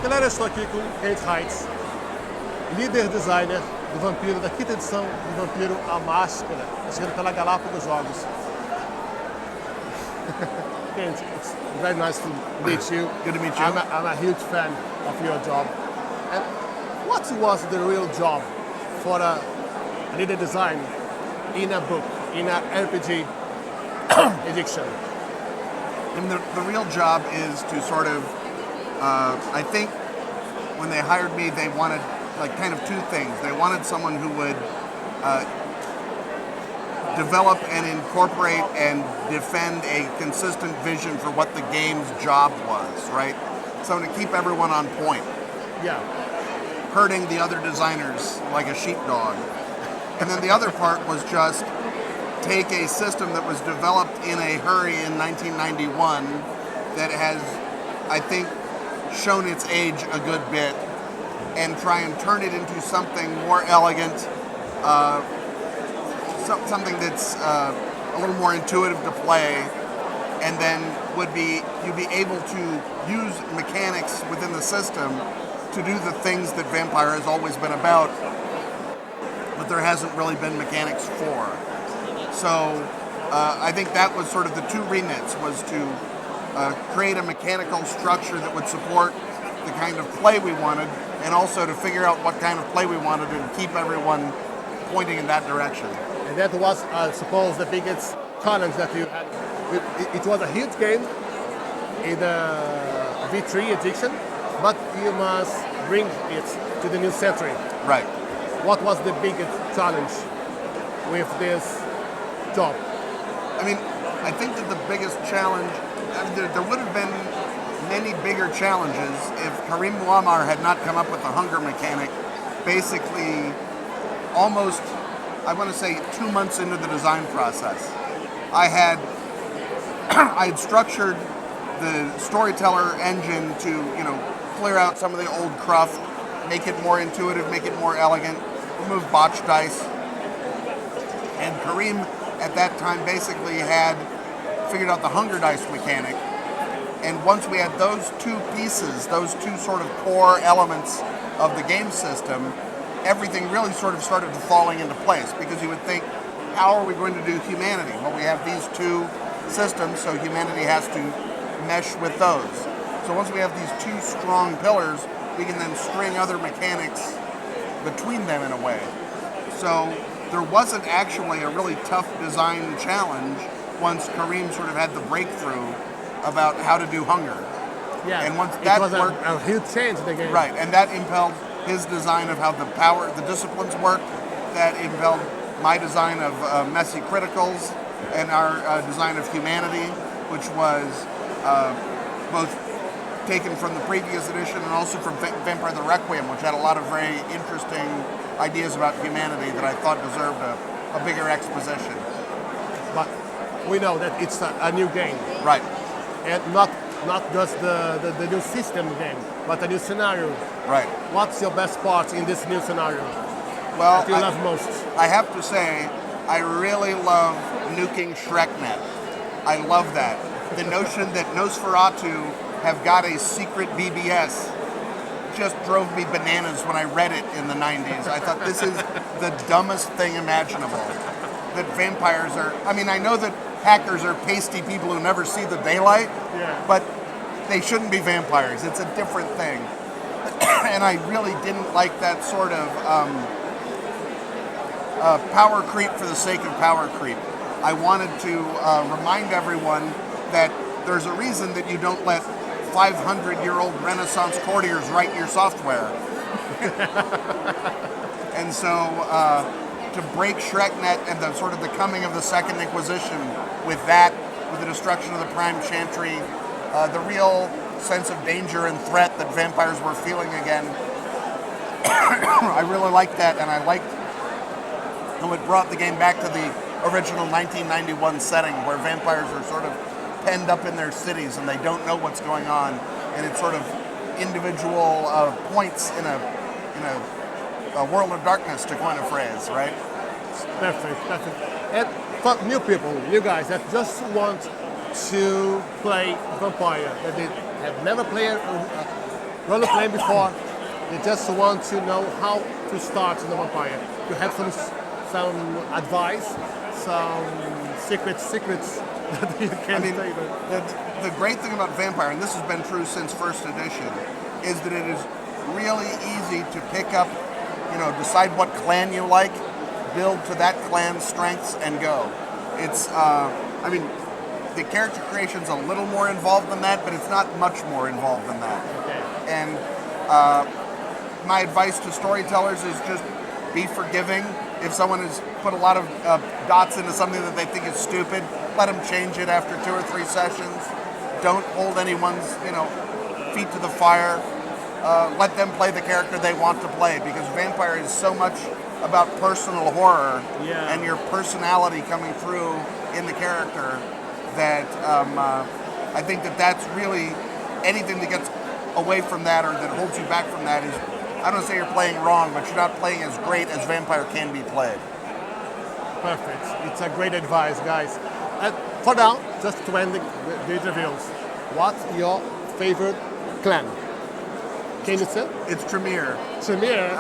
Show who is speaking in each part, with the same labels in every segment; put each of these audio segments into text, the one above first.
Speaker 1: Galera, eu estou aqui com Kenneth Hite, líder designer do Vampiro, da quinta edição do Vampiro, a Máscara, chegando pela Galápagos Jogos. Kenneth, it's very nice to meet you.
Speaker 2: Good to meet you.
Speaker 1: I'm a huge fan of your job. And what was the real job for a leader design in a book, in an RPG edition?
Speaker 2: And the real job is to sort of, I think when they hired me, they wanted like kind of two things. They wanted someone who would develop and incorporate and defend a consistent vision for what the game's job was, right? So to keep everyone on point.
Speaker 1: Yeah.
Speaker 2: Hurting the other designers like a sheepdog. And then the other part was just take a system that was developed in a hurry in 1991 that has, I think, shown its age a good bit and try and turn it into something more elegant, something that's a little more intuitive to play, and then you'd be able to use mechanics within the system to do the things that Vampire has always been about, but there hasn't really been mechanics for. So I think that was sort of the two remits, was to create a mechanical structure that would support the kind of play we wanted, and also to figure out what kind of play we wanted and keep everyone pointing in that direction.
Speaker 1: And that was, I suppose, the biggest challenge that you had. It was a huge game in the V3 edition, but you must bring it to the new century.
Speaker 2: Right.
Speaker 1: What was the biggest challenge with this job?
Speaker 2: I mean, I think that the biggest challenge, there would have been many bigger challenges if Karim Muammar had not come up with the hunger mechanic basically almost, I want to say, 2 months into the design process. I had structured the storyteller engine to, clear out some of the old cruft, make it more intuitive, make it more elegant, remove botch dice. And Karim at that time basically had figured out the hunger dice mechanic. And once we had those two pieces, those two sort of core elements of the game system, everything really sort of started falling into place, because you would think, how are we going to do humanity? Well, we have these two systems, so humanity has to mesh with those. So once we have these two strong pillars, we can then string other mechanics between them in a way. So there wasn't actually a really tough design challenge once Karim sort of had the breakthrough about how to do hunger.
Speaker 1: Yeah,
Speaker 2: and once that
Speaker 1: was
Speaker 2: worked,
Speaker 1: a huge change in the game.
Speaker 2: Right, and that impelled his design of how the disciplines work. That impelled my design of messy criticals, and our design of humanity, which was both taken from the previous edition and also from Vampire the Requiem, which had a lot of very interesting ideas about humanity that I thought deserved a bigger exposition.
Speaker 1: But we know that it's a new game.
Speaker 2: Right.
Speaker 1: And not just the new system game, but a new scenario.
Speaker 2: Right.
Speaker 1: What's your best part in this new scenario?
Speaker 2: Well,
Speaker 1: that you love most?
Speaker 2: I have to say, I really love nuking ShrekNet. I love that. The notion that Nosferatu have got a secret BBS just drove me bananas when I read it in the 90s. I thought, this is the dumbest thing imaginable. That vampires are, I know that hackers are pasty people who never see the daylight, but they shouldn't be vampires. It's a different thing. And I really didn't like that sort of power creep for the sake of power creep. I wanted to remind everyone that there's a reason that you don't let 500-year-old Renaissance courtiers write your software. And so to break ShrekNet and the sort of the coming of the Second Inquisition with the destruction of the Prime Chantry, the real sense of danger and threat that vampires were feeling again, I really liked that, and I liked how it brought the game back to the original 1991 setting, where vampires are sort of penned up in their cities and they don't know what's going on, and it's sort of individual points in a world of darkness, to coin a phrase, right?
Speaker 1: Perfect. And for new people, new guys that just want to play Vampire, that they have never played role playing before, they just want to know how to start in the vampire. You have some advice, some secrets that you can say.
Speaker 2: The great thing about Vampire, and this has been true since first edition, is that it is really easy to pick up, decide what clan you like, build to that clan's strengths, and go. It's, the character creation's a little more involved than that, but it's not much more involved than that.
Speaker 1: Okay.
Speaker 2: And my advice to storytellers is just be forgiving. If someone has put a lot of dots into something that they think is stupid, let them change it after 2 or 3 sessions. Don't hold anyone's, feet to the fire. Let them play the character they want to play, because Vampire is so much about personal horror and your personality coming through in the character that I think that's really anything that gets away from that or that holds you back from that is, I don't say you're playing wrong, but you're not playing as great as Vampire can be played.
Speaker 1: Perfect. It's a great advice, guys. And for now, just to end the interviews, what's your favorite clan? Can you say?
Speaker 2: It's Tremere.
Speaker 1: Tremere?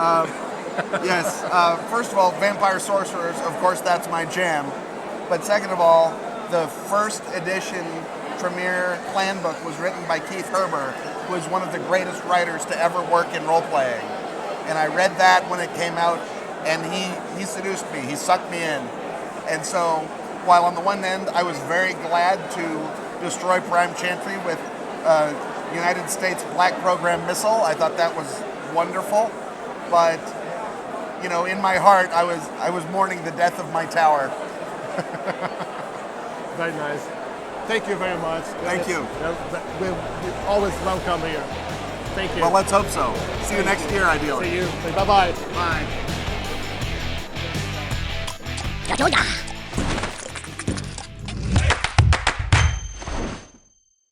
Speaker 2: Yes. First of all, Vampire Sorcerers, of course, that's my jam. But second of all, the first edition Tremere clan book was written by Keith Herber, who is one of the greatest writers to ever work in role-playing. And I read that when it came out, and he seduced me. He sucked me in. And so, while on the one end, I was very glad to destroy Prime Chantry with United States Black Program Missile. I thought that was wonderful. But, in my heart, I was mourning the death of my tower.
Speaker 1: Very nice. Thank you very much.
Speaker 2: Thank you.
Speaker 1: We're always welcome here. Thank you.
Speaker 2: Well, let's hope so. See you next year, ideally.
Speaker 1: See you. Bye-bye.
Speaker 2: Bye.
Speaker 3: 有的。